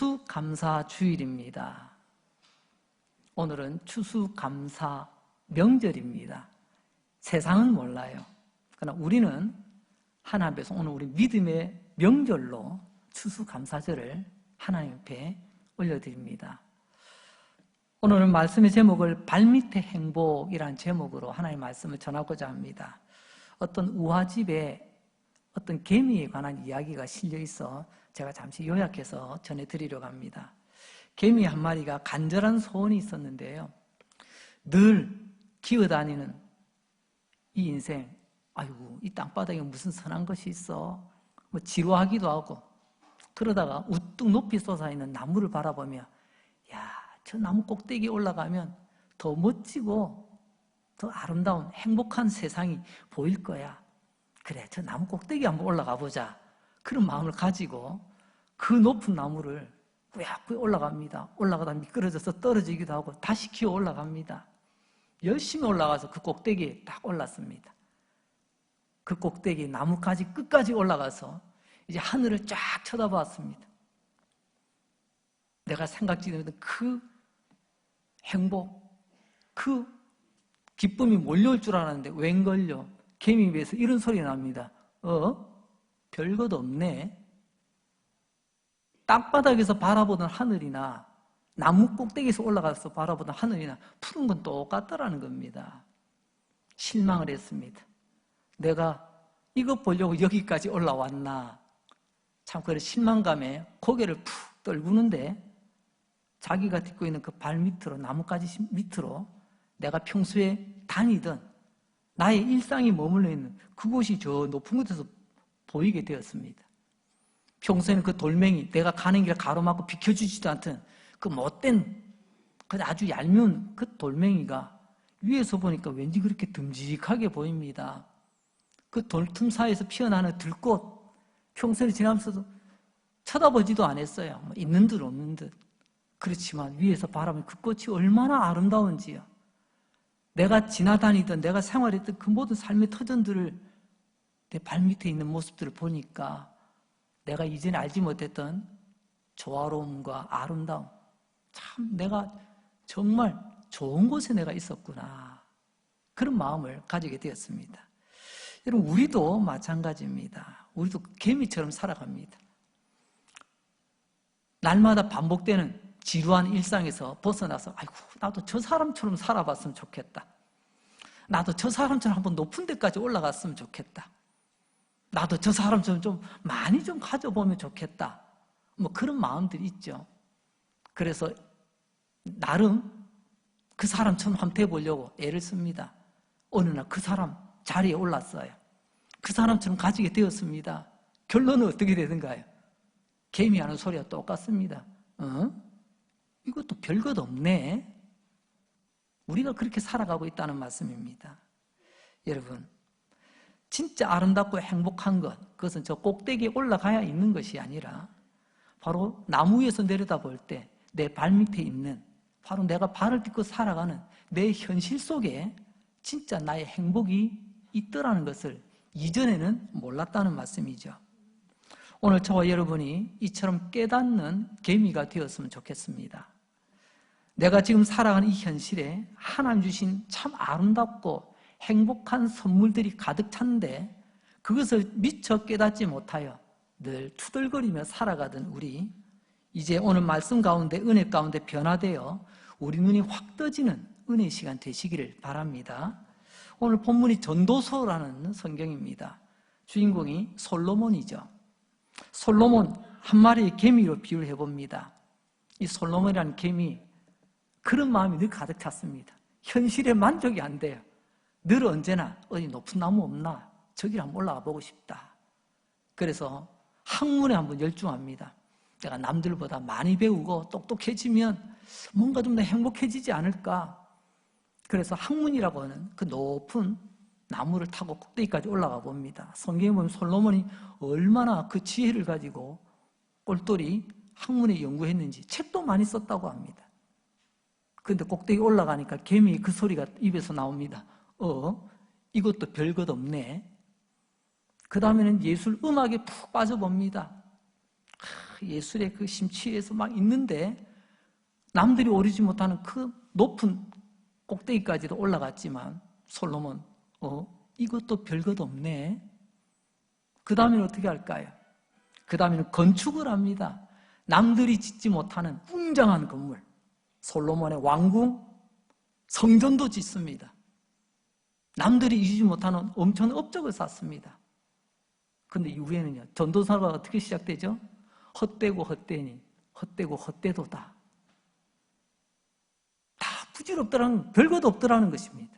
추수감사주일입니다. 오늘은 추수감사 명절입니다. 세상은 몰라요. 그러나 우리는 하나님 앞에서 오늘 우리 믿음의 명절로 추수감사절을 하나님 앞에 올려드립니다. 오늘은 말씀의 제목을 발밑의 행복이라는 제목으로 하나님의 말씀을 전하고자 합니다. 어떤 우화집에 어떤 개미에 관한 이야기가 실려 있어 제가 잠시 요약해서 전해드리려고 합니다. 개미 한 마리가 간절한 소원이 있었는데요. 늘 기어다니는 이 인생, 아이고 이 땅바닥에 무슨 선한 것이 있어? 뭐 지루하기도 하고, 그러다가 우뚝 높이 솟아있는 나무를 바라보며 야, 저 나무 꼭대기에 올라가면 더 멋지고 더 아름다운 행복한 세상이 보일 거야. 그래, 저 나무 꼭대기 한번 올라가 보자. 그런 마음을 가지고 그 높은 나무를 꾸역꾸역 올라갑니다. 올라가다 미끄러져서 떨어지기도 하고 다시 기어 올라갑니다. 열심히 올라가서 그 꼭대기에 딱 올랐습니다. 그 꼭대기 나무까지 끝까지 올라가서 이제 하늘을 쫙 쳐다봤습니다. 내가 생각지도 그 행복, 그 기쁨이 몰려올 줄 알았는데 웬걸요? 개미 입에서 이런 소리 납니다. 별것 없네. 땅바닥에서 바라보던 하늘이나 나무 꼭대기에서 올라가서 바라보던 하늘이나 푸른 건 똑같더라는 겁니다. 실망을 했습니다. 내가 이것 보려고 여기까지 올라왔나. 참 그런 실망감에 고개를 푹 떨구는데 자기가 딛고 있는 그 발 밑으로, 나뭇가지 밑으로 내가 평소에 다니던 나의 일상이 머물러 있는 그곳이 저 높은 곳에서 보이게 되었습니다. 평소에는 그 돌멩이, 내가 가는 길을 가로막고 비켜주지도 않던 그 못된, 그 아주 얄미운 그 돌멩이가 위에서 보니까 왠지 그렇게 듬직하게 보입니다. 그 돌틈 사이에서 피어나는 들꽃, 평소에 지나면서도 쳐다보지도 않았어요. 뭐 있는 듯 없는 듯. 그렇지만 위에서 바라보면 그 꽃이 얼마나 아름다운지요. 내가 지나다니던, 내가 생활했던 그 모든 삶의 터전들을 내 발밑에 있는 모습들을 보니까 내가 이전에 알지 못했던 조화로움과 아름다움, 참 내가 정말 좋은 곳에 내가 있었구나, 그런 마음을 가지게 되었습니다. 여러분, 우리도 마찬가지입니다. 우리도 개미처럼 살아갑니다. 날마다 반복되는 지루한 일상에서 벗어나서 아이고 나도 저 사람처럼 살아봤으면 좋겠다. 나도 저 사람처럼 한번 높은 데까지 올라갔으면 좋겠다. 나도 저 사람처럼 좀 많이 좀 가져보면 좋겠다. 뭐 그런 마음들이 있죠. 그래서 나름 그 사람처럼 한번 돼보려고 애를 씁니다. 어느 날 그 사람 자리에 올랐어요. 그 사람처럼 가지게 되었습니다. 결론은 어떻게 되든가요? 개미 하는 소리와 똑같습니다. 이것도 별것 없네. 우리가 그렇게 살아가고 있다는 말씀입니다. 여러분, 진짜 아름답고 행복한 것, 그것은 저 꼭대기에 올라가야 있는 것이 아니라 바로 나무 위에서 내려다볼 때 내 발밑에 있는, 바로 내가 발을 딛고 살아가는 내 현실 속에 진짜 나의 행복이 있더라는 것을 이전에는 몰랐다는 말씀이죠. 오늘 저와 여러분이 이처럼 깨닫는 개미가 되었으면 좋겠습니다. 내가 지금 살아가는 이 현실에 하나님 주신 참 아름답고 행복한 선물들이 가득 찼는데 그것을 미처 깨닫지 못하여 늘 투덜거리며 살아가던 우리, 이제 오늘 말씀 가운데, 은혜 가운데 변화되어 우리 눈이 확 떠지는 은혜 시간 되시기를 바랍니다. 오늘 본문이 전도서라는 성경입니다. 주인공이 솔로몬이죠. 솔로몬 한 마리의 개미로 비유를 해봅니다. 이 솔로몬이라는 개미, 그런 마음이 늘 가득 찼습니다. 현실에 만족이 안 돼요. 늘 언제나 어디 높은 나무 없나, 저기를 한번 올라가 보고 싶다. 그래서 학문에 한번 열중합니다. 내가 남들보다 많이 배우고 똑똑해지면 뭔가 좀 더 행복해지지 않을까. 그래서 학문이라고 하는 그 높은 나무를 타고 꼭대기까지 올라가 봅니다. 성경에 보면 솔로몬이 얼마나 그 지혜를 가지고 똘똘이 학문에 연구했는지 책도 많이 썼다고 합니다. 그런데 꼭대기 올라가니까 개미 그 소리가 입에서 나옵니다. 이것도 별것 없네. 그 다음에는 예술 음악에 푹 빠져봅니다. 그 예술의 그 심취에서 막 있는데 남들이 오르지 못하는 그 높은 꼭대기까지도 올라갔지만 솔로몬 이것도 별것 없네. 그 다음에는 어떻게 할까요? 그 다음에는 건축을 합니다. 남들이 짓지 못하는 웅장한 건물, 솔로몬의 왕궁, 성전도 짓습니다. 남들이 이루지 못하는 엄청난 업적을 쌓습니다. 그런데 이후에는요, 전도사가 어떻게 시작되죠? 헛되고 헛되니 헛되고 헛되도다. 다 부질없더라는, 별것도 없더라는 것입니다.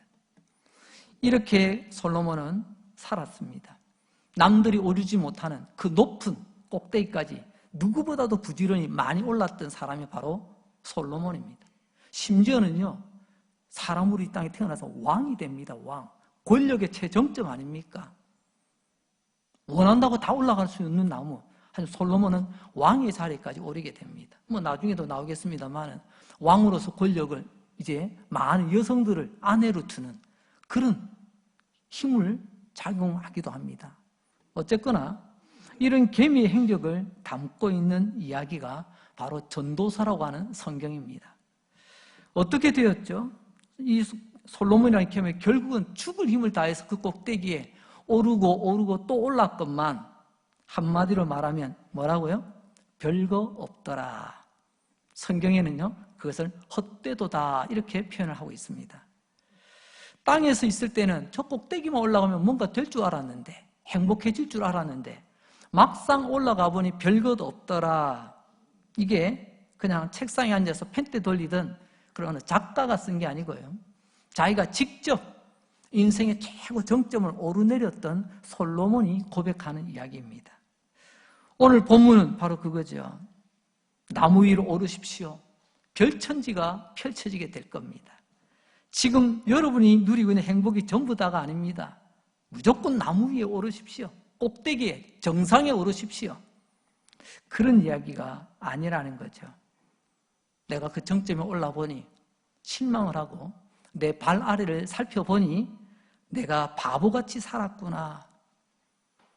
이렇게 솔로몬은 살았습니다. 남들이 오르지 못하는 그 높은 꼭대기까지 누구보다도 부지런히 많이 올랐던 사람이 바로 솔로몬입니다. 심지어는요, 사람으로 이 땅에 태어나서 왕이 됩니다. 왕. 권력의 최정점 아닙니까? 원한다고 다 올라갈 수 있는 나무. 하지만 솔로몬은 왕의 자리까지 오르게 됩니다. 뭐 나중에도 나오겠습니다만 왕으로서 권력을 이제 많은 여성들을 아내로 두는 그런 힘을 작용하기도 합니다. 어쨌거나 이런 계미의 행적을 담고 있는 이야기가 바로 전도서라고 하는 성경입니다. 어떻게 되었죠? 이 솔로몬이라는 계명이 결국은 죽을 힘을 다해서 그 꼭대기에 오르고 또 올랐건만 한마디로 말하면 뭐라고요? 별거 없더라. 성경에는요, 그것을 헛되도다 이렇게 표현을 하고 있습니다. 땅에서 있을 때는 저 꼭대기만 올라가면 뭔가 될 줄 알았는데, 행복해질 줄 알았는데 막상 올라가 보니 별것 없더라. 이게 그냥 책상에 앉아서 펜대 돌리던 그런 작가가 쓴 게 아니고요, 자기가 직접 인생의 최고 정점을 오르내렸던 솔로몬이 고백하는 이야기입니다. 오늘 본문은 바로 그거죠. 나무 위로 오르십시오. 별천지가 펼쳐지게 될 겁니다. 지금 여러분이 누리고 있는 행복이 전부 다가 아닙니다. 무조건 나무 위에 오르십시오. 꼭대기에, 정상에 오르십시오. 그런 이야기가 아니라는 거죠. 내가 그 정점에 올라보니 실망을 하고 내 발 아래를 살펴보니 내가 바보같이 살았구나.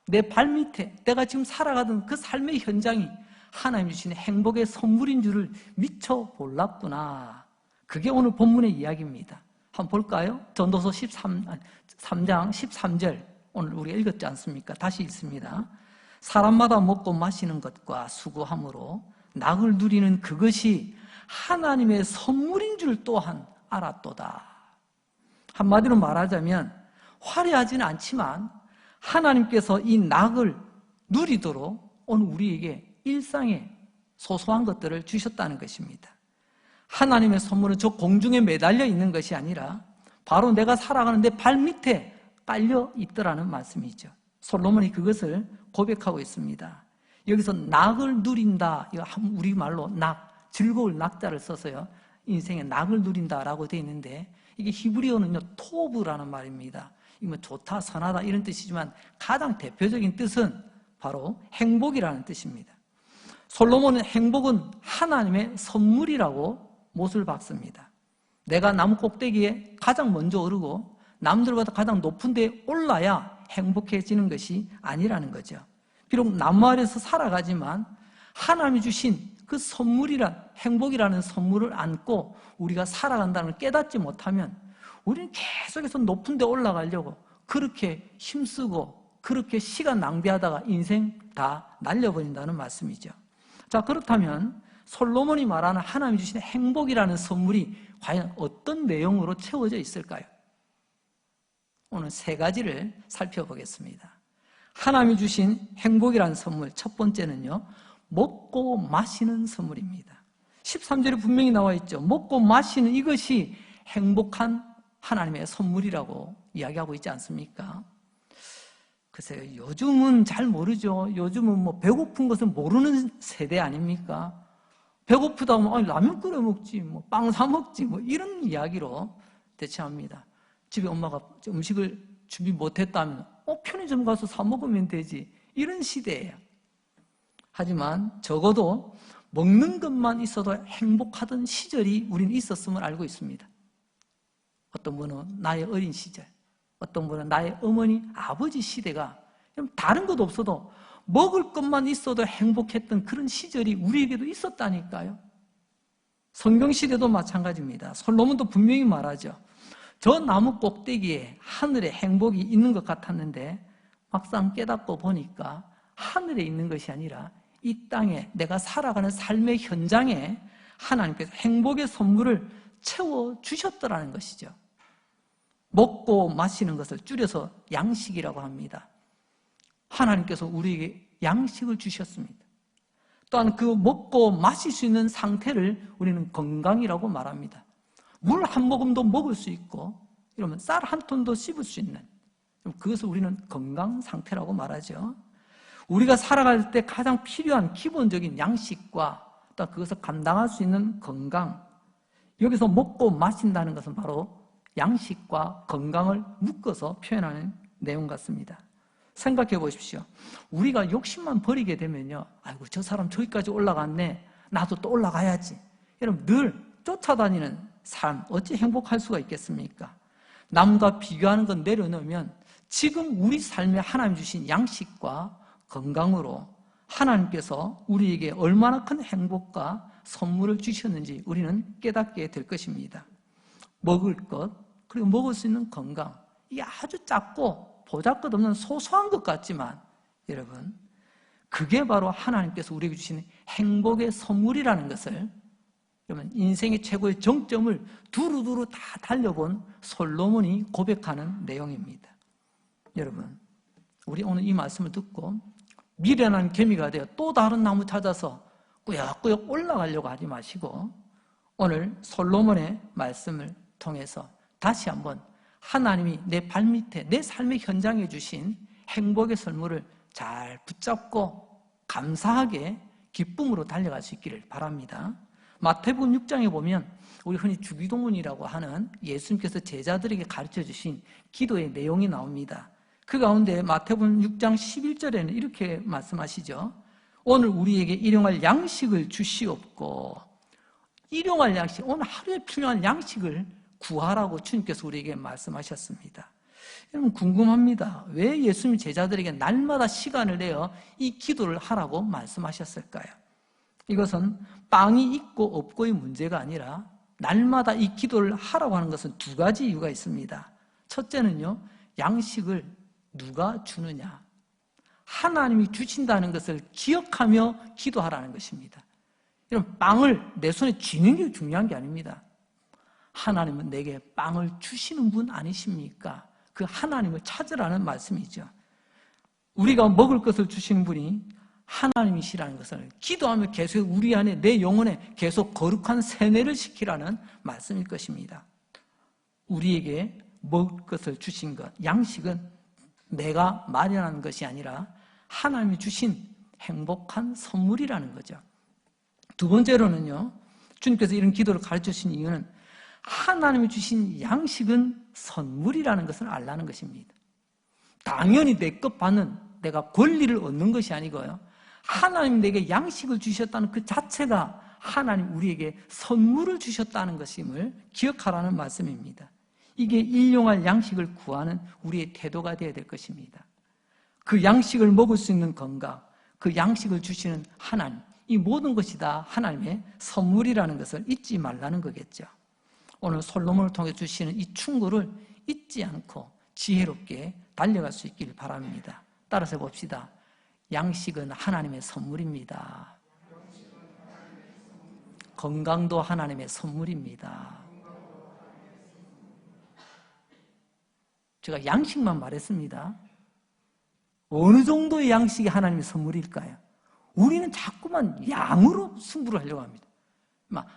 내 발 밑에 내가 지금 살아가던 그 삶의 현장이 하나님 주신 행복의 선물인 줄을 미처 몰랐구나. 그게 오늘 본문의 이야기입니다. 한번 볼까요? 전도서 3장 13절 오늘 우리가 읽었지 않습니까? 다시 읽습니다. 사람마다 먹고 마시는 것과 수고함으로 낙을 누리는 그것이 하나님의 선물인 줄 또한 알았도다. 한마디로 말하자면 화려하지는 않지만 하나님께서 이 낙을 누리도록 오늘 우리에게 일상의 소소한 것들을 주셨다는 것입니다. 하나님의 선물은 저 공중에 매달려 있는 것이 아니라 바로 내가 살아가는 내 발 밑에 깔려 있더라는 말씀이죠. 솔로몬이 그것을 고백하고 있습니다. 여기서 낙을 누린다, 우리말로 낙, 즐거울 낙자를 써서요, 인생의 낙을 누린다라고 되어 있는데 이게 히브리어는요 토브라는 말입니다. 이거 좋다, 선하다 이런 뜻이지만 가장 대표적인 뜻은 바로 행복이라는 뜻입니다. 솔로몬은 행복은 하나님의 선물이라고 못을 박습니다. 내가 나무 꼭대기에 가장 먼저 오르고 남들보다 가장 높은 데에 올라야 행복해지는 것이 아니라는 거죠. 비록 나무 아래에서 살아가지만 하나님이 주신 그 선물이란, 행복이라는 선물을 안고 우리가 살아간다는 걸 깨닫지 못하면 우리는 계속해서 높은 데 올라가려고 그렇게 힘쓰고 그렇게 시간 낭비하다가 인생 다 날려버린다는 말씀이죠. 자, 그렇다면 솔로몬이 말하는 하나님이 주신 행복이라는 선물이 과연 어떤 내용으로 채워져 있을까요? 오늘 세 가지를 살펴보겠습니다. 하나님이 주신 행복이라는 선물, 첫 번째는요, 먹고 마시는 선물입니다. 13절에 분명히 나와 있죠. 먹고 마시는 이것이 행복한 하나님의 선물이라고 이야기하고 있지 않습니까? 글쎄요, 요즘은 잘 모르죠. 요즘은 뭐 배고픈 것을 모르는 세대 아닙니까? 배고프다 하면 라면 끓여 먹지, 뭐 빵 사 먹지, 뭐 이런 이야기로 대체합니다. 집에 엄마가 음식을 준비 못했다면 편의점 가서 사 먹으면 되지, 이런 시대예요. 하지만 적어도 먹는 것만 있어도 행복하던 시절이 우리는 있었음을 알고 있습니다. 어떤 분은 나의 어린 시절, 어떤 분은 나의 어머니, 아버지 시대가 다른 것 없어도 먹을 것만 있어도 행복했던 그런 시절이 우리에게도 있었다니까요. 성경시대도 마찬가지입니다. 솔로몬도 분명히 말하죠. 저 나무 꼭대기에 하늘에 행복이 있는 것 같았는데 막상 깨닫고 보니까 하늘에 있는 것이 아니라 이 땅에 내가 살아가는 삶의 현장에 하나님께서 행복의 선물을 채워주셨더라는 것이죠. 먹고 마시는 것을 줄여서 양식이라고 합니다. 하나님께서 우리에게 양식을 주셨습니다. 또한 그 먹고 마실 수 있는 상태를 우리는 건강이라고 말합니다. 물 한 모금도 먹을 수 있고 이러면 쌀 한 톤도 씹을 수 있는, 그것을 우리는 건강 상태라고 말하죠. 우리가 살아갈 때 가장 필요한 기본적인 양식과 또 그것을 감당할 수 있는 건강, 여기서 먹고 마신다는 것은 바로 양식과 건강을 묶어서 표현하는 내용 같습니다. 생각해 보십시오. 우리가 욕심만 버리게 되면요, 아이고 저 사람 저기까지 올라갔네, 나도 또 올라가야지. 여러분, 늘 쫓아다니는 삶 어찌 행복할 수가 있겠습니까? 남과 비교하는 건 내려놓으면 지금 우리 삶에 하나님 주신 양식과 건강으로 하나님께서 우리에게 얼마나 큰 행복과 선물을 주셨는지 우리는 깨닫게 될 것입니다. 먹을 것, 그리고 먹을 수 있는 건강, 이게 아주 작고 보잘것없는 소소한 것 같지만 여러분, 그게 바로 하나님께서 우리에게 주신 행복의 선물이라는 것을, 여러분, 인생의 최고의 정점을 두루두루 다 달려본 솔로몬이 고백하는 내용입니다. 여러분, 우리 오늘 이 말씀을 듣고 미련한 개미가 되어 또 다른 나무 찾아서 꾸역꾸역 올라가려고 하지 마시고 오늘 솔로몬의 말씀을 통해서 다시 한번 하나님이 내 발밑에, 내 삶의 현장에 주신 행복의 선물을 잘 붙잡고 감사하게 기쁨으로 달려갈 수 있기를 바랍니다. 마태복음 6장에 보면 우리 흔히 주기도문이라고 하는 예수님께서 제자들에게 가르쳐 주신 기도의 내용이 나옵니다. 그 가운데 마태복음 6장 11절에는 이렇게 말씀하시죠. 오늘 우리에게 일용할 양식을 주시옵고, 일용할 양식, 오늘 하루에 필요한 양식을 구하라고 주님께서 우리에게 말씀하셨습니다. 여러분, 궁금합니다. 왜 예수님 제자들에게 날마다 시간을 내어 이 기도를 하라고 말씀하셨을까요? 이것은 빵이 있고 없고의 문제가 아니라 날마다 이 기도를 하라고 하는 것은 두 가지 이유가 있습니다. 첫째는요, 양식을 누가 주느냐, 하나님이 주신다는 것을 기억하며 기도하라는 것입니다. 여러분, 빵을 내 손에 쥐는 게 중요한 게 아닙니다. 하나님은 내게 빵을 주시는 분 아니십니까? 그 하나님을 찾으라는 말씀이죠. 우리가 먹을 것을 주시는 분이 하나님이시라는 것을 기도하며 계속 우리 안에, 내 영혼에 계속 거룩한 세뇌를 시키라는 말씀일 것입니다. 우리에게 먹을 것을 주신 것, 양식은 내가 마련한 것이 아니라 하나님이 주신 행복한 선물이라는 거죠. 두 번째로는요, 주님께서 이런 기도를 가르쳐 주신 이유는 하나님이 주신 양식은 선물이라는 것을 알라는 것입니다. 당연히 내 것 받는, 내가 권리를 얻는 것이 아니고요, 하나님 내게 양식을 주셨다는 그 자체가 하나님 우리에게 선물을 주셨다는 것임을 기억하라는 말씀입니다. 이게 일용할 양식을 구하는 우리의 태도가 되어야 될 것입니다. 그 양식을 먹을 수 있는 건강, 그 양식을 주시는 하나님, 이 모든 것이 다 하나님의 선물이라는 것을 잊지 말라는 거겠죠. 오늘 솔로몬을 통해 주시는 이 충고를 잊지 않고 지혜롭게 달려갈 수 있길 바랍니다. 따라서 봅시다. 양식은 하나님의 선물입니다. 건강도 하나님의 선물입니다. 제가 양식만 말했습니다. 어느 정도의 양식이 하나님의 선물일까요? 우리는 자꾸만 양으로 승부를 하려고 합니다.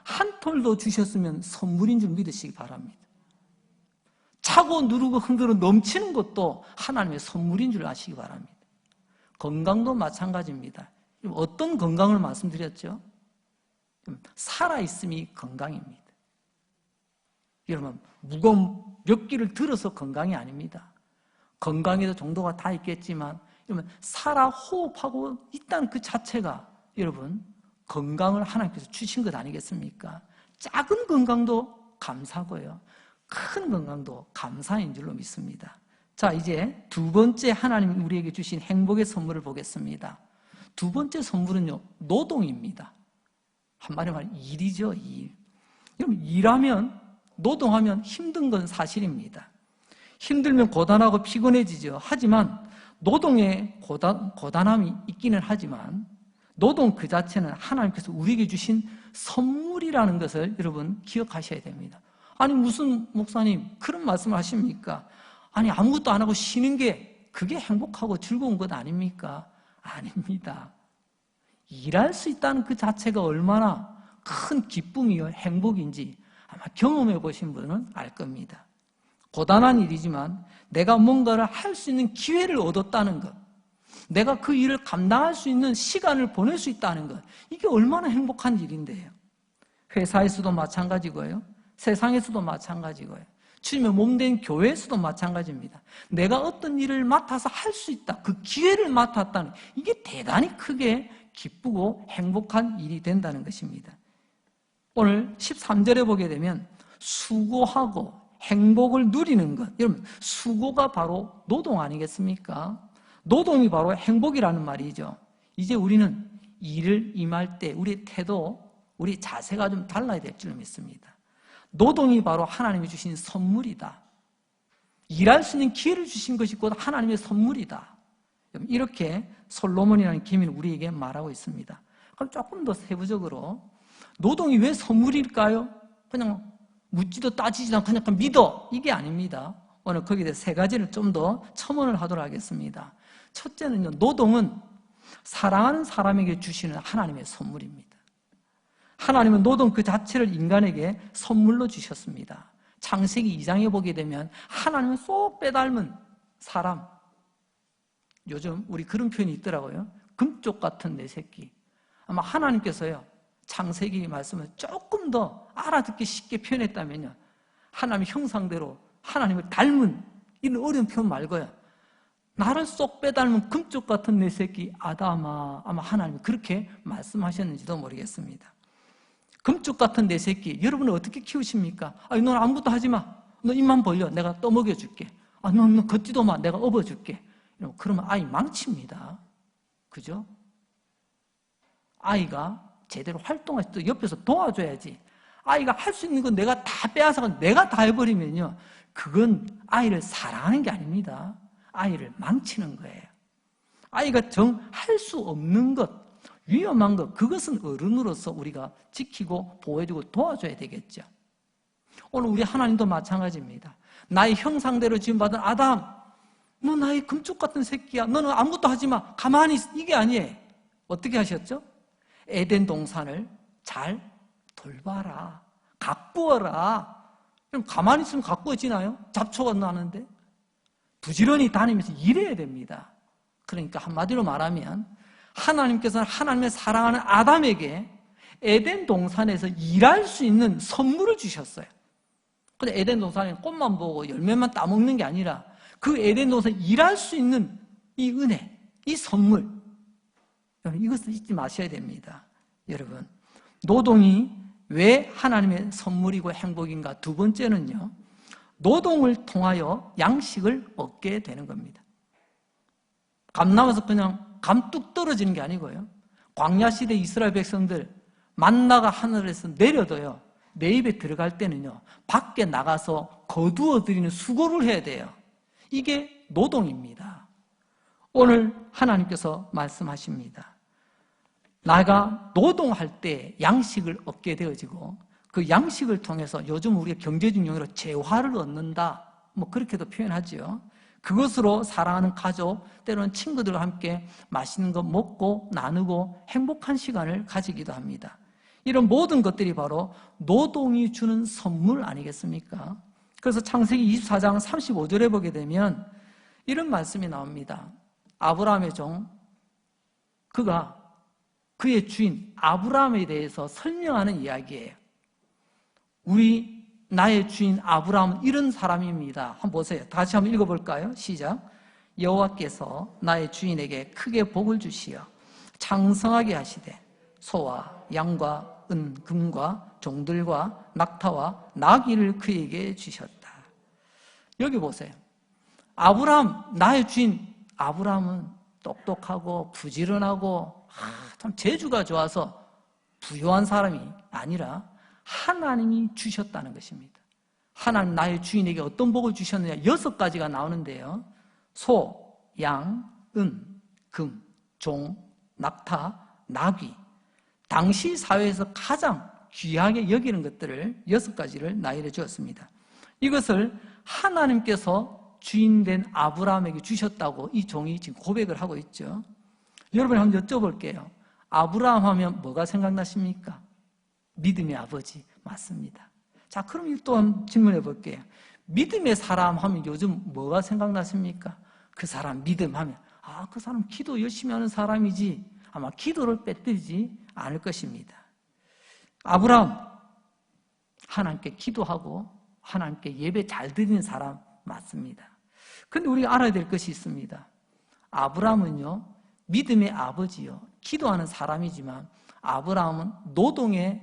한 톨도 주셨으면 선물인 줄 믿으시기 바랍니다. 차고 누르고 흔들어 넘치는 것도 하나님의 선물인 줄 아시기 바랍니다. 건강도 마찬가지입니다. 어떤 건강을 말씀드렸죠? 살아있음이 건강입니다. 여러분, 무거운 몇 끼를 들어서 건강이 아닙니다. 건강에도 정도가 다 있겠지만 여러분, 살아 호흡하고 있다는 그 자체가 여러분 건강을 하나님께서 주신 것 아니겠습니까? 작은 건강도 감사고요, 큰 건강도 감사인 줄로 믿습니다. 자, 이제 두 번째 하나님이 우리에게 주신 행복의 선물을 보겠습니다. 두 번째 선물은요, 노동입니다. 한마디로 말하면 일이죠, 일. 그럼 일하면, 노동하면 힘든 건 사실입니다. 힘들면 고단하고 피곤해지죠. 하지만 노동에 고단함이 있기는 하지만 노동 그 자체는 하나님께서 우리에게 주신 선물이라는 것을 여러분 기억하셔야 됩니다. 아니 무슨 목사님 그런 말씀을 하십니까? 아니 아무것도 안 하고 쉬는 게 그게 행복하고 즐거운 것 아닙니까? 아닙니다. 일할 수 있다는 그 자체가 얼마나 큰 기쁨이요 행복인지 아마 경험해 보신 분은 알 겁니다. 고단한 일이지만 내가 뭔가를 할 수 있는 기회를 얻었다는 것, 내가 그 일을 감당할 수 있는 시간을 보낼 수 있다는 것, 이게 얼마나 행복한 일인데요. 회사에서도 마찬가지고요, 세상에서도 마찬가지고요, 주님의 몸된 교회에서도 마찬가지입니다. 내가 어떤 일을 맡아서 할 수 있다, 그 기회를 맡았다는, 이게 대단히 크게 기쁘고 행복한 일이 된다는 것입니다. 오늘 13절에 보게 되면 수고하고 행복을 누리는 것, 여러분 수고가 바로 노동 아니겠습니까? 노동이 바로 행복이라는 말이죠. 이제 우리는 일을 임할 때 우리의 태도, 우리 자세가 좀 달라야 될 줄 믿습니다. 노동이 바로 하나님이 주신 선물이다. 일할 수 있는 기회를 주신 것이 곧 하나님의 선물이다. 이렇게 솔로몬이라는 기민은 우리에게 말하고 있습니다. 그럼 조금 더 세부적으로 노동이 왜 선물일까요? 그냥 묻지도 따지지도 않고 그냥 믿어, 이게 아닙니다. 오늘 거기에 대해 세 가지를 좀 더 첨언을 하도록 하겠습니다. 첫째는요, 노동은 사랑하는 사람에게 주시는 하나님의 선물입니다. 하나님은 노동 그 자체를 인간에게 선물로 주셨습니다. 창세기 2장에 보게 되면 하나님은 쏙 빼닮은 사람, 요즘 우리 그런 표현이 있더라고요. 금쪽 같은 내 새끼. 아마 하나님께서요, 창세기 말씀을 조금 더 알아듣기 쉽게 표현했다면요, 하나님의 형상대로 하나님을 닮은 이런 어려운 표현 말고요, 나를 쏙 빼닮은 금쪽 같은 내 새끼 아담아, 아마 하나님이 그렇게 말씀하셨는지도 모르겠습니다. 금쪽 같은 내 새끼, 여러분은 어떻게 키우십니까? 아니, 넌 아무것도 하지 마. 너 입만 벌려. 내가 떠먹여줄게. 아, 넌 걷지도 마. 내가 업어줄게. 그러면 아이 망칩니다. 그죠? 아이가 제대로 활동할 때 옆에서 도와줘야지. 아이가 할 수 있는 건 내가 다 빼앗아서 내가 다 해버리면요, 그건 아이를 사랑하는 게 아닙니다. 아이를 망치는 거예요. 아이가 할 수 없는 것, 위험한 것, 그것은 어른으로서 우리가 지키고 보호해주고 도와줘야 되겠죠. 오늘 우리 하나님도 마찬가지입니다. 나의 형상대로 지음받은 아담, 너 나의 금쪽 같은 새끼야. 너는 아무것도 하지 마. 가만히 있어. 이게 아니에요. 어떻게 하셨죠? 에덴 동산을 잘 돌봐라. 가꾸어라. 그럼 가만히 있으면 가꾸어지나요? 잡초가 나는데. 부지런히 다니면서 일해야 됩니다. 그러니까 한마디로 말하면 하나님께서는 하나님의 사랑하는 아담에게 에덴 동산에서 일할 수 있는 선물을 주셨어요. 근데 에덴 동산에 꽃만 보고 열매만 따먹는 게 아니라 그 에덴 동산에 일할 수 있는 이 은혜, 이 선물, 여러분 이것을 잊지 마셔야 됩니다. 여러분, 노동이 왜 하나님의 선물이고 행복인가? 두 번째는요, 노동을 통하여 양식을 얻게 되는 겁니다. 감나무에서 그냥 감뚝 떨어지는 게 아니고요, 광야시대 이스라엘 백성들 만나가 하늘에서 내려도요, 내 입에 들어갈 때는요, 밖에 나가서 거두어 드리는 수고를 해야 돼요. 이게 노동입니다. 오늘 하나님께서 말씀하십니다. 내가 노동할 때 양식을 얻게 되어지고 그 양식을 통해서 요즘 우리가 경제적 용어로 재화를 얻는다, 뭐 그렇게도 표현하지요. 그것으로 사랑하는 가족, 때로는 친구들과 함께 맛있는 거 먹고 나누고 행복한 시간을 가지기도 합니다. 이런 모든 것들이 바로 노동이 주는 선물 아니겠습니까? 그래서 창세기 24장 35절에 보게 되면 이런 말씀이 나옵니다. 아브라함의 종, 그가 그의 주인 아브라함에 대해서 설명하는 이야기예요. 나의 주인 아브라함은 이런 사람입니다. 한번 보세요. 다시 한번 읽어볼까요? 시작. 여호와께서 나의 주인에게 크게 복을 주시어 창성하게 하시되 소와 양과 은, 금과 종들과 낙타와 나귀를 그에게 주셨다. 여기 보세요. 아브라함, 나의 주인 아브라함은 똑똑하고 부지런하고 참 재주가 좋아서 부유한 사람이 아니라 하나님이 주셨다는 것입니다. 하나님 나의 주인에게 어떤 복을 주셨느냐 6가지가 나오는데요. 소, 양, 은, 금, 종, 낙타, 나귀. 당시 사회에서 가장 귀하게 여기는 것들을 6가지를 나열해 주었습니다. 이것을 하나님께서 주인된 아브라함에게 주셨다고 이 종이 지금 고백을 하고 있죠. 여러분이 한번 여쭤볼게요. 아브라함 하면 뭐가 생각나십니까? 믿음의 아버지 맞습니다. 자, 그럼 또 한번 질문해 볼게요. 믿음의 사람 하면 요즘 뭐가 생각나십니까? 그 사람 믿음 하면 그 사람 기도 열심히 하는 사람이지 아마 기도를 빼뜨리지 않을 것입니다. 아브라함 하나님께 기도하고 하나님께 예배 잘 드리는 사람 맞습니다. 그런데 우리가 알아야 될 것이 있습니다. 아브라함은요 믿음의 아버지요 기도하는 사람이지만 아브라함은 노동의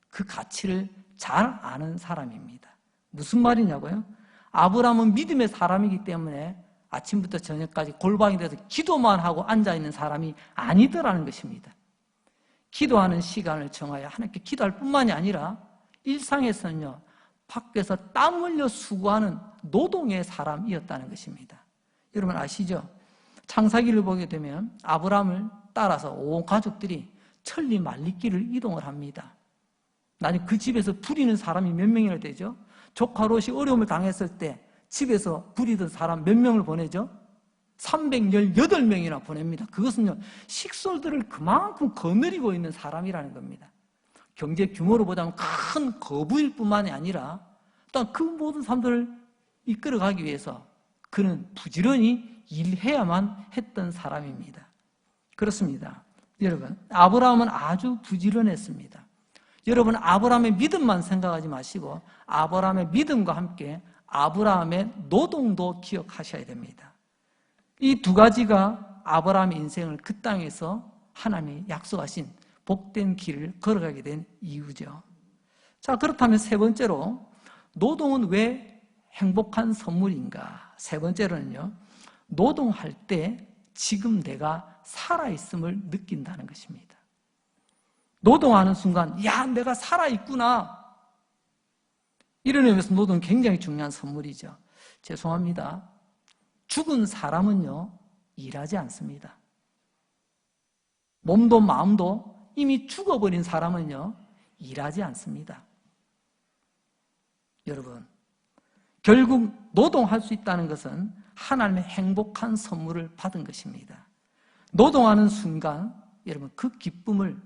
그 가치를 잘 아는 사람입니다. 무슨 말이냐고요? 아브라함은 믿음의 사람이기 때문에 아침부터 저녁까지 골방에 대해서 기도만 하고 앉아있는 사람이 아니더라는 것입니다. 기도하는 시간을 정하여 하나님께 기도할 뿐만이 아니라 일상에서는요 밖에서 땀 흘려 수고하는 노동의 사람이었다는 것입니다. 여러분 아시죠? 창세기를 보게 되면 아브라함을 따라서 온 가족들이 천리 말리길을 이동을 합니다. 나중에 그 집에서 부리는 사람이 몇 명이나 되죠? 조카 롯이 어려움을 당했을 때 집에서 부리던 사람 몇 명을 보내죠? 318명이나 보냅니다. 그것은요 식솔들을 그만큼 거느리고 있는 사람이라는 겁니다. 경제 규모로 보자면 큰 거부일 뿐만이 아니라 또 그 모든 사람들을 이끌어가기 위해서 그는 부지런히 일해야만 했던 사람입니다. 그렇습니다. 여러분 아브라함은 아주 부지런했습니다. 여러분 아브라함의 믿음만 생각하지 마시고 아브라함의 믿음과 함께 아브라함의 노동도 기억하셔야 됩니다. 이 2가지가 아브라함의 인생을 그 땅에서 하나님이 약속하신 복된 길을 걸어가게 된 이유죠. 자, 그렇다면 3번째로 노동은 왜 행복한 선물인가? 3번째로는요 노동할 때 지금 내가 살아있음을 느낀다는 것입니다. 노동하는 순간 야 내가 살아있구나 이런 의미에서 노동은 굉장히 중요한 선물이죠. 죄송합니다. 죽은 사람은요 일하지 않습니다. 몸도 마음도 이미 죽어버린 사람은요 일하지 않습니다. 여러분 결국 노동할 수 있다는 것은 하나님의 행복한 선물을 받은 것입니다. 노동하는 순간 여러분 그 기쁨을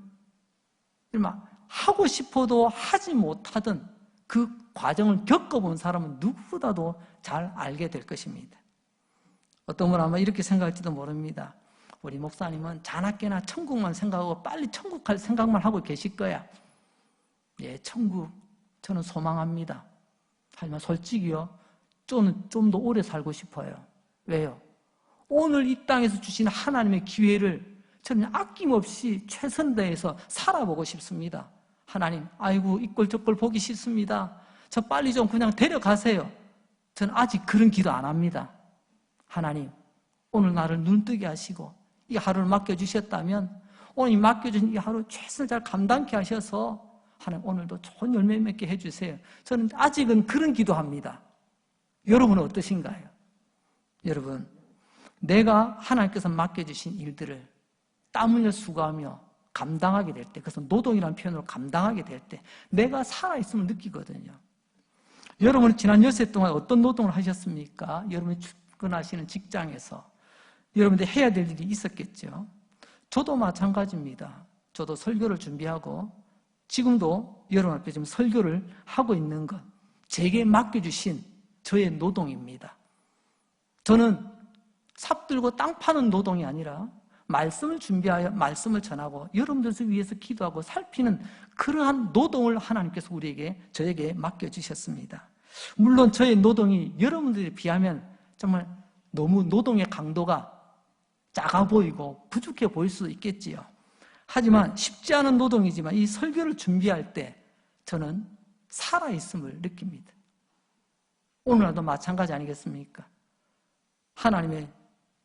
하고 싶어도 하지 못하던 그 과정을 겪어본 사람은 누구보다도 잘 알게 될 것입니다. 어떤 분은 아마 이렇게 생각할지도 모릅니다. 우리 목사님은 자나깨나 천국만 생각하고 빨리 천국 갈 생각만 하고 계실 거야. 예, 천국 저는 소망합니다. 하지만 솔직히요 저는 좀 더 오래 살고 싶어요. 왜요? 오늘 이 땅에서 주신 하나님의 기회를 저는 아낌없이 최선 다해서 살아보고 싶습니다. 하나님, 아이고 이꼴 저꼴 보기 싫습니다. 저 빨리 좀 그냥 데려가세요. 저는 아직 그런 기도 안 합니다. 하나님, 오늘 나를 눈뜨게 하시고 이 하루를 맡겨주셨다면 오늘 맡겨준 이 하루 최선을 잘 감당케 하셔서 하나님 오늘도 좋은 열매 맺게 해주세요. 저는 아직은 그런 기도합니다. 여러분은 어떠신가요? 여러분, 내가 하나님께서 맡겨주신 일들을 땀 흘려 수고하며 감당하게 될 때, 그래서 노동이라는 표현으로 감당하게 될 때 내가 살아있음을 느끼거든요. 여러분은 지난 여세 동안 어떤 노동을 하셨습니까? 여러분이 출근하시는 직장에서 여러분들 해야 될 일이 있었겠죠. 저도 마찬가지입니다. 저도 설교를 준비하고 지금도 여러분 앞에 지금 설교를 하고 있는 것, 제게 맡겨주신 저의 노동입니다. 저는 삽들고 땅 파는 노동이 아니라 말씀을 준비하여 말씀을 전하고 여러분들을 위해서 기도하고 살피는 그러한 노동을 하나님께서 저에게 맡겨주셨습니다. 물론 저의 노동이 여러분들에 비하면 정말 너무 노동의 강도가 작아 보이고 부족해 보일 수도 있겠지요. 하지만 쉽지 않은 노동이지만 이 설교를 준비할 때 저는 살아있음을 느낍니다. 오늘날도 마찬가지 아니겠습니까? 하나님의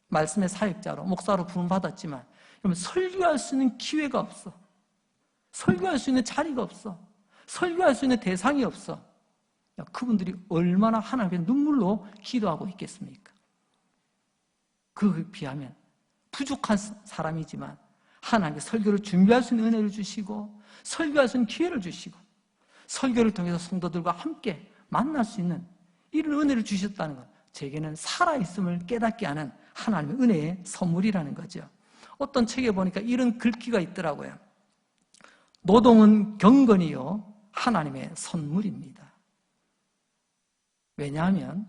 말씀의 사역자로, 목사로 부름받았지만 여러분, 설교할 수 있는 기회가 없어. 설교할 수 있는 자리가 없어. 설교할 수 있는 대상이 없어. 그분들이 얼마나 하나님께 눈물로 기도하고 있겠습니까? 그에 비하면 부족한 사람이지만 하나님께 설교를 준비할 수 있는 은혜를 주시고 설교할 수 있는 기회를 주시고 설교를 통해서 성도들과 함께 만날 수 있는 이런 은혜를 주셨다는 것, 제게는 살아있음을 깨닫게 하는 하나님의 은혜의 선물이라는 거죠. 어떤 책에 보니까 이런 글귀가 있더라고요. 노동은 경건이요 하나님의 선물입니다. 왜냐하면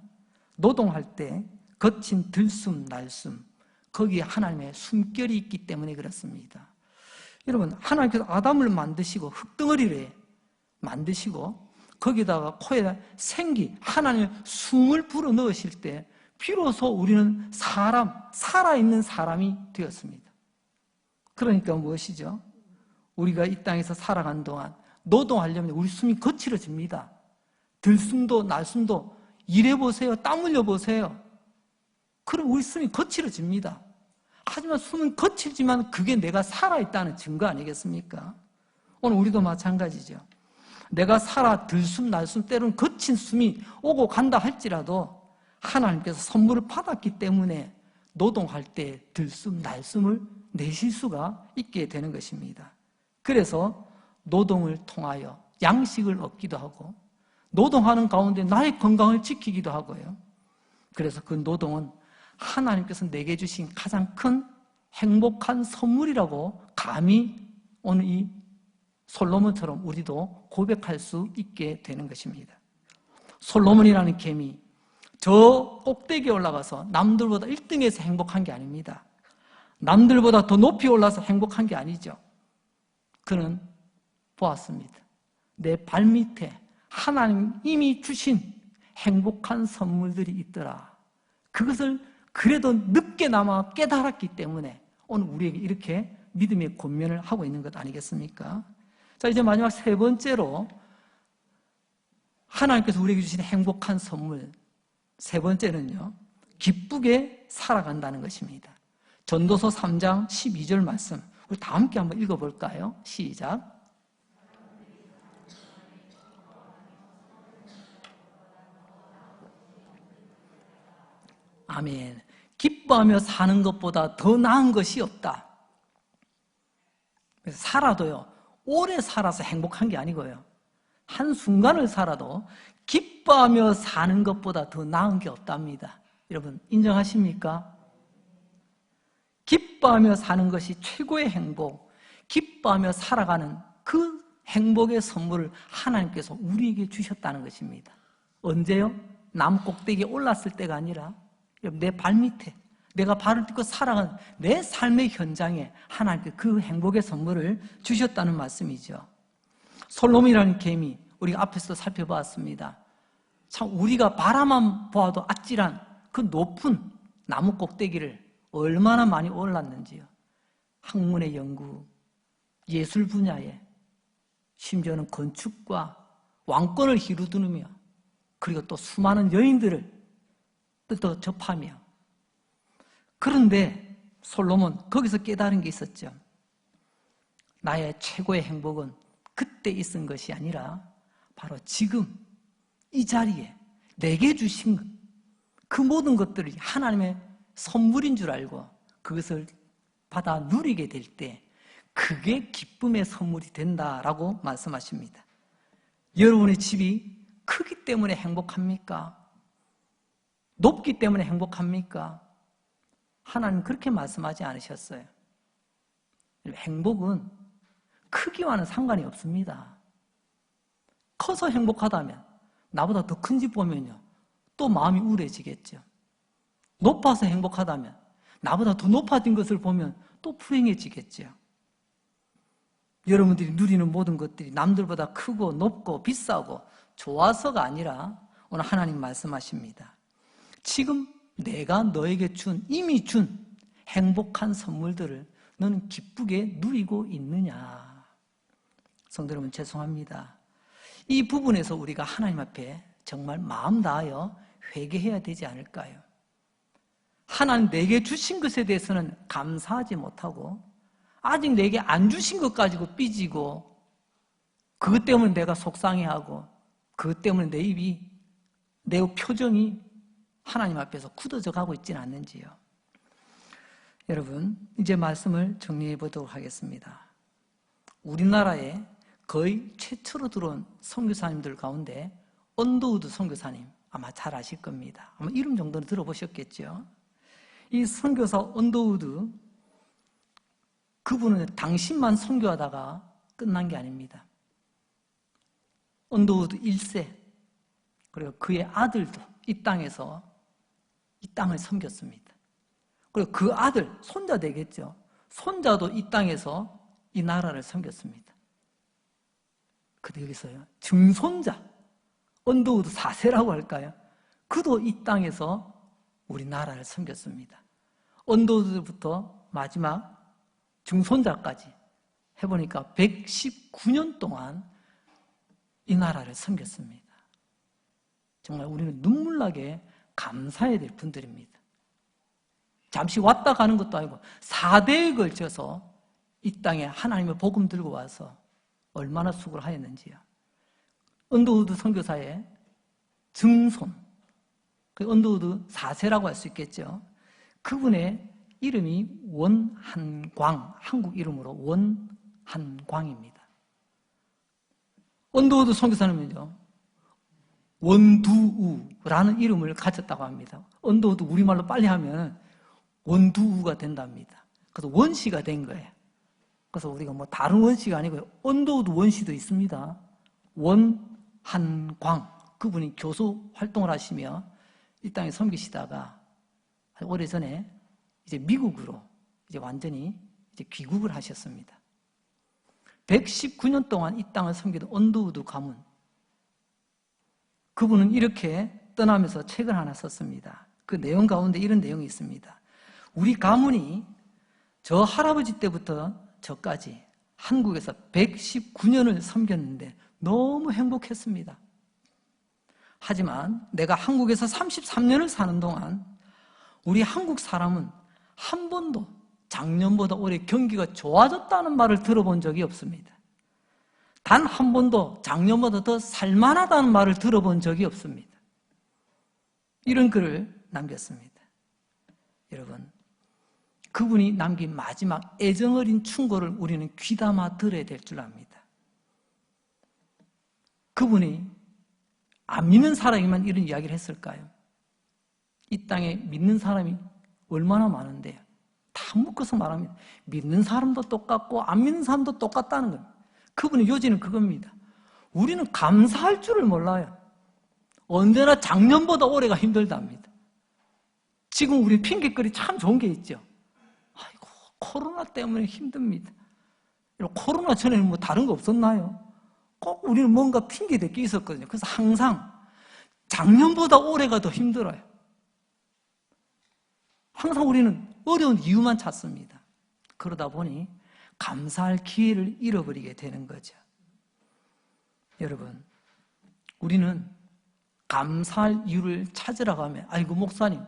노동할 때 거친 들숨 날숨, 거기에 하나님의 숨결이 있기 때문에 그렇습니다. 여러분, 하나님께서 아담을 만드시고 흙덩어리를 만드시고 거기다가 코에 생기, 하나님의 숨을 불어넣으실 때 비로소 우리는 살아있는 사람이 되었습니다. 그러니까 무엇이죠? 우리가 이 땅에서 살아간 동안 노동하려면 우리 숨이 거칠어집니다. 들숨도 날숨도 일해보세요. 땀 흘려보세요. 그럼 우리 숨이 거칠어집니다. 하지만 숨은 거칠지만 그게 내가 살아있다는 증거 아니겠습니까? 오늘 우리도 마찬가지죠. 내가 살아 들숨 날숨 때로는 거친 숨이 오고 간다 할지라도 하나님께서 선물을 받았기 때문에 노동할 때 들숨 날숨을 내쉴 수가 있게 되는 것입니다. 그래서 노동을 통하여 양식을 얻기도 하고 노동하는 가운데 나의 건강을 지키기도 하고요. 그래서 그 노동은 하나님께서 내게 주신 가장 큰 행복한 선물이라고 감히 오늘 이 솔로몬처럼 우리도 고백할 수 있게 되는 것입니다. 솔로몬이라는 개미, 저 꼭대기에 올라가서 남들보다 1등에서 행복한 게 아닙니다. 남들보다 더 높이 올라서 행복한 게 아니죠. 그는 보았습니다. 내 발밑에 하나님 이미 주신 행복한 선물들이 있더라. 그것을 그래도 늦게나마 깨달았기 때문에 오늘 우리에게 이렇게 믿음의 권면을 하고 있는 것 아니겠습니까? 자, 이제 마지막 세 번째로 하나님께서 우리에게 주신 행복한 선물 세 번째는요, 기쁘게 살아간다는 것입니다. 전도서 3장 12절 말씀, 우리 다 함께 한번 읽어볼까요? 시작. 아멘. 기뻐하며 사는 것보다 더 나은 것이 없다. 그래서 살아도요, 오래 살아서 행복한 게 아니고요, 한순간을 살아도 기뻐하며 사는 것보다 더 나은 게 없답니다. 여러분, 인정하십니까? 기뻐하며 사는 것이 최고의 행복, 기뻐하며 살아가는 그 행복의 선물을 하나님께서 우리에게 주셨다는 것입니다. 언제요? 남 꼭대기에 올랐을 때가 아니라 내 발밑에 내가 발을 딛고 살아가는 내 삶의 현장에 하나님께 그 행복의 선물을 주셨다는 말씀이죠. 솔로몬이라는 개미, 우리가 앞에서 살펴보았습니다. 참 우리가 바라만 보아도 아찔한 그 높은 나무 꼭대기를 얼마나 많이 올랐는지요. 학문의 연구, 예술 분야에, 심지어는 건축과 왕권을 희루두르며 그리고 또 수많은 여인들을 또 접하며, 그런데 솔로몬 거기서 깨달은 게 있었죠. 나의 최고의 행복은 그때 있은 것이 아니라 바로 지금 이 자리에 내게 주신 그 모든 것들이 하나님의 선물인 줄 알고 그것을 받아 누리게 될 때 그게 기쁨의 선물이 된다라고 말씀하십니다. 여러분의 집이 크기 때문에 행복합니까? 높기 때문에 행복합니까? 하나님 그렇게 말씀하지 않으셨어요. 행복은 크기와는 상관이 없습니다. 커서 행복하다면 나보다 더 큰 집 보면요, 또 마음이 우울해지겠죠. 높아서 행복하다면 나보다 더 높아진 것을 보면 또 불행해지겠죠. 여러분들이 누리는 모든 것들이 남들보다 크고 높고 비싸고 좋아서가 아니라 오늘 하나님 말씀하십니다. 지금 내가 너에게 이미 준 행복한 선물들을 너는 기쁘게 누리고 있느냐. 성도 여러분, 죄송합니다. 이 부분에서 우리가 하나님 앞에 정말 마음 다하여 회개해야 되지 않을까요? 하나님 내게 주신 것에 대해서는 감사하지 못하고 아직 내게 안 주신 것 가지고 삐지고 그것 때문에 내가 속상해하고 그것 때문에 내 입이 내 표정이 하나님 앞에서 굳어져 가고 있지는 않는지요. 여러분, 이제 말씀을 정리해 보도록 하겠습니다. 우리나라에 거의 최초로 들어온 선교사님들 가운데 언더우드 선교사님 아마 잘 아실 겁니다. 아마 이름 정도는 들어보셨겠죠. 이 선교사 언더우드, 그분은 당신만 선교하다가 끝난 게 아닙니다. 언더우드 1세 그리고 그의 아들도 이 땅에서 이 땅을 섬겼습니다. 그리고 그 아들, 손자 되겠죠. 손자도 이 땅에서 이 나라를 섬겼습니다. 근데 여기서요, 증손자, 언더우드 4세라고 할까요? 그도 이 땅에서 우리나라를 섬겼습니다. 언더우드부터 마지막 증손자까지 해보니까 119년 동안 이 나라를 섬겼습니다. 정말 우리는 눈물나게 감사해야 될 분들입니다. 잠시 왔다 가는 것도 아니고 4대에 걸쳐서 이 땅에 하나님의 복음 들고 와서 얼마나 수고를 하였는지요. 언더우드 선교사의 증손, 그 언더우드 4세라고 할 수 있겠죠. 그분의 이름이 원한광, 한국 이름으로 원한광입니다. 언더우드 선교사님은요, 원두우라는 이름을 가졌다고 합니다. 언더우드 우리말로 빨리 하면 원두우가 된답니다. 그래서 원시가 된 거예요. 그래서 우리가 뭐 다른 원시가 아니고요, 언더우드 원시도 있습니다. 원한광, 그분이 교수 활동을 하시며 이 땅에 섬기시다가 오래전에 이제 미국으로 이제 완전히 이제 귀국을 하셨습니다. 119년 동안 이 땅을 섬기던 언더우드 가문, 그분은 이렇게 떠나면서 책을 하나 썼습니다. 그 내용 가운데 이런 내용이 있습니다. 우리 가문이 저 할아버지 때부터 저까지 한국에서 119년을 섬겼는데 너무 행복했습니다. 하지만 내가 한국에서 33년을 사는 동안 우리 한국 사람은 한 번도 작년보다 올해 경기가 좋아졌다는 말을 들어본 적이 없습니다. 단 한 번도 작년보다 더 살만하다는 말을 들어본 적이 없습니다. 이런 글을 남겼습니다. 여러분, 그분이 남긴 마지막 애정어린 충고를 우리는 귀담아 들어야 될 줄 압니다. 그분이 안 믿는 사람이만 이런 이야기를 했을까요? 이 땅에 믿는 사람이 얼마나 많은데요. 다 묶어서 말합니다. 믿는 사람도 똑같고 안 믿는 사람도 똑같다는 겁니다. 그분의 요지는 그겁니다. 우리는 감사할 줄을 몰라요. 언제나 작년보다 올해가 힘들답니다. 지금 우리 핑계거리 참 좋은 게 있죠. 아이고, 코로나 때문에 힘듭니다. 코로나 전에는 뭐 다른 거 없었나요? 꼭 우리는 뭔가 핑계댈 게 있었거든요. 그래서 항상 작년보다 올해가 더 힘들어요. 항상 우리는 어려운 이유만 찾습니다. 그러다 보니 감사할 기회를 잃어버리게 되는 거죠. 여러분, 우리는 감사할 이유를 찾으라고 하면, 아이고 목사님,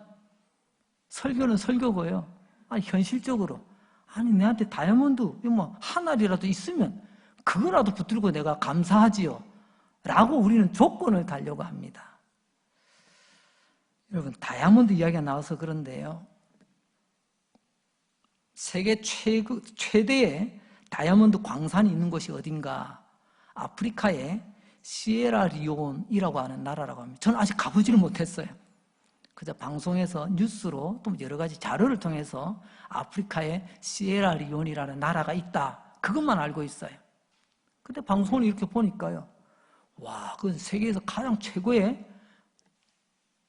설교는 설교고요. 아니 현실적으로, 아니 내한테 다이아몬드 뭐 한 알이라도 있으면 그거라도 붙들고 내가 감사하지요 라고 우리는 조건을 달려고 합니다. 여러분, 다이아몬드 이야기가 나와서 그런데요, 세계 최대의 다이아몬드 광산이 있는 곳이 어딘가, 아프리카의 시에라리온이라고 하는 나라라고 합니다. 저는 아직 가보지를 못했어요. 그저 방송에서 뉴스로 또 여러 가지 자료를 통해서 아프리카의 시에라리온이라는 나라가 있다, 그것만 알고 있어요. 근데 방송을 이렇게 보니까요, 와, 그건 세계에서 가장 최고의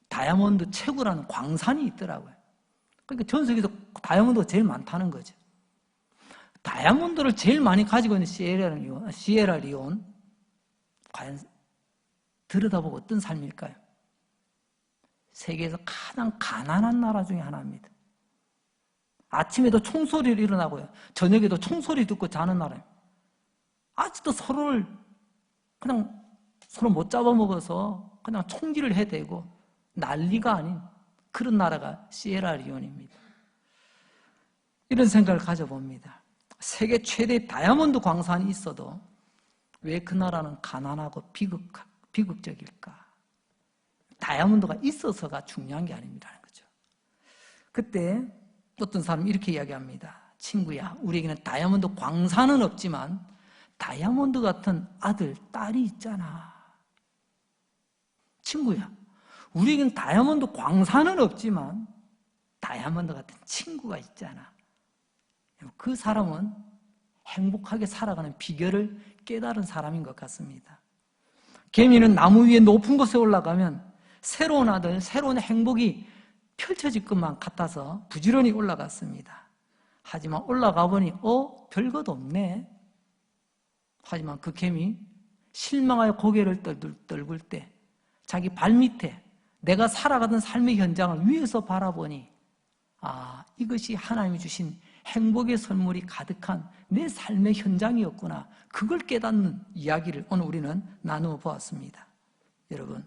다이아몬드 채굴하는 광산이 있더라고요. 그러니까 전 세계에서 다이아몬드가 제일 많다는 거죠. 다이아몬드를 제일 많이 가지고 있는 시에라리온, 과연 들여다보고 어떤 삶일까요? 세계에서 가장 가난한 나라 중에 하나입니다. 아침에도 총소리를 일어나고요, 저녁에도 총소리 듣고 자는 나라예요. 아직도 서로를 그냥 서로 못 잡아먹어서 그냥 총질을 해대고 난리가 아닌 그런 나라가 시에라리온입니다. 이런 생각을 가져봅니다. 세계 최대 다이아몬드 광산이 있어도 왜 그 나라는 가난하고 비극적일까? 다이아몬드가 있어서가 중요한 게 아닙니다는 거죠. 그때 어떤 사람이 이렇게 이야기합니다. 친구야, 우리에게는 다이아몬드 광산은 없지만 다이아몬드 같은 아들, 딸이 있잖아. 친구야, 우리에게는 다이아몬드 광산은 없지만 다이아몬드 같은 친구가 있잖아. 그 사람은 행복하게 살아가는 비결을 깨달은 사람인 것 같습니다. 개미는 나무 위에 높은 곳에 올라가면 새로운 아들, 새로운 행복이 펼쳐질 것만 같아서 부지런히 올라갔습니다. 하지만 올라가 보니 별것 없네. 하지만 그 개미 실망하여 고개를 떨굴 때 자기 발밑에 내가 살아가던 삶의 현장을 위에서 바라보니 이것이 하나님이 주신 행복의 선물이 가득한 내 삶의 현장이었구나. 그걸 깨닫는 이야기를 오늘 우리는 나누어 보았습니다. 여러분,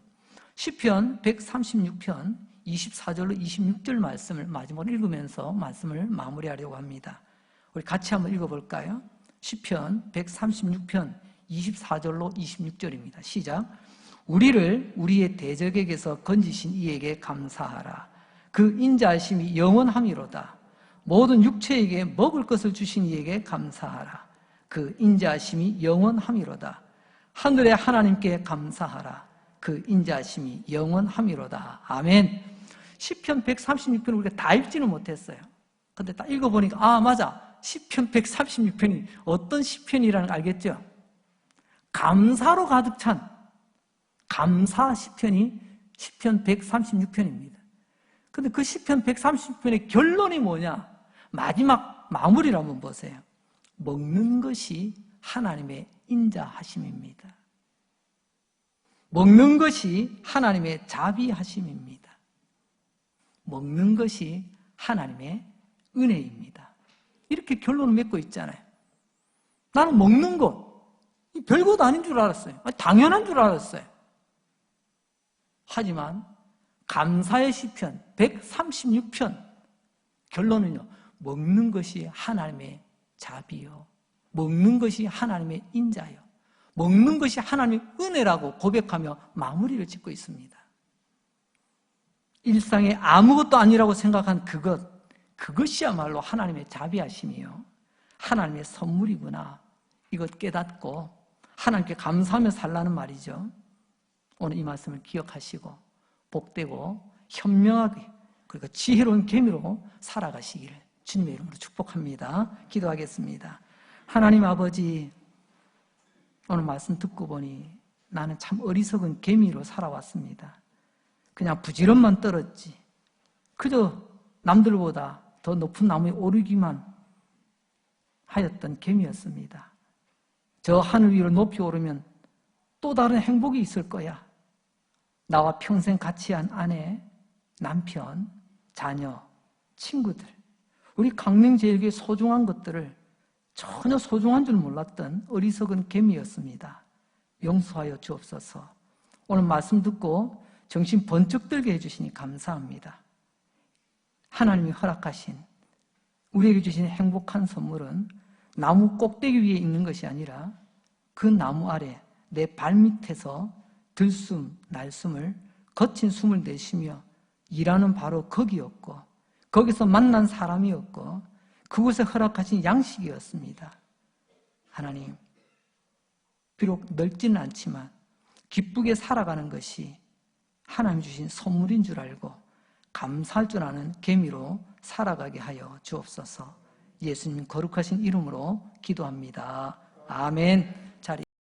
시편 136편 24절로 26절 말씀을 마지막으로 읽으면서 말씀을 마무리하려고 합니다. 우리 같이 한번 읽어볼까요? 시편 136편 24절로 26절입니다. 시작. 우리를 우리의 대적에게서 건지신 이에게 감사하라. 그 인자하심이 영원함이로다. 모든 육체에게 먹을 것을 주신 이에게 감사하라. 그 인자하심이 영원함이로다. 하늘의 하나님께 감사하라. 그 인자하심이 영원함이로다. 아멘. 시편 136편 우리가 다 읽지는 못했어요. 근데 딱 읽어보니까 맞아. 시편 136편이 어떤 시편이라는 걸 알겠죠? 감사로 가득 찬 감사 시편이 시편 136편입니다. 근데 그 시편 136편의 결론이 뭐냐? 마지막 마무리를 한번 보세요. 먹는 것이 하나님의 인자하심입니다. 먹는 것이 하나님의 자비하심입니다. 먹는 것이 하나님의 은혜입니다. 이렇게 결론을 맺고 있잖아요. 나는 먹는 것 별것 아닌 줄 알았어요. 당연한 줄 알았어요. 하지만 감사의 시편 136편 결론은요, 먹는 것이 하나님의 자비요, 먹는 것이 하나님의 인자요, 먹는 것이 하나님의 은혜라고 고백하며 마무리를 짓고 있습니다. 일상에 아무것도 아니라고 생각한 그것이야말로 하나님의 자비하심이요, 하나님의 선물이구나, 이것 깨닫고 하나님께 감사하며 살라는 말이죠. 오늘 이 말씀을 기억하시고 복되고 현명하게 그리고 지혜로운 개미로 살아가시기를 주님의 이름으로 축복합니다. 기도하겠습니다. 하나님 아버지, 오늘 말씀 듣고 보니 나는 참 어리석은 개미로 살아왔습니다. 그냥 부지런만 떨었지, 그저 남들보다 더 높은 나무에 오르기만 하였던 개미였습니다. 저 하늘 위로 높이 오르면 또 다른 행복이 있을 거야. 나와 평생 같이 한 아내, 남편, 자녀, 친구들, 우리 강명제일교의 소중한 것들을 전혀 소중한 줄 몰랐던 어리석은 개미였습니다. 용서하여 주옵소서. 오늘 말씀 듣고 정신 번쩍 들게 해주시니 감사합니다. 하나님이 허락하신 우리에게 주신 행복한 선물은 나무 꼭대기 위에 있는 것이 아니라 그 나무 아래 내 발밑에서 들숨, 날숨을 거친 숨을 내쉬며 일하는 바로 거기였고, 거기서 만난 사람이었고, 그곳에 허락하신 양식이었습니다. 하나님, 비록 넓지는 않지만 기쁘게 살아가는 것이 하나님 주신 선물인 줄 알고 감사할 줄 아는 개미로 살아가게 하여 주옵소서. 예수님 거룩하신 이름으로 기도합니다. 아멘.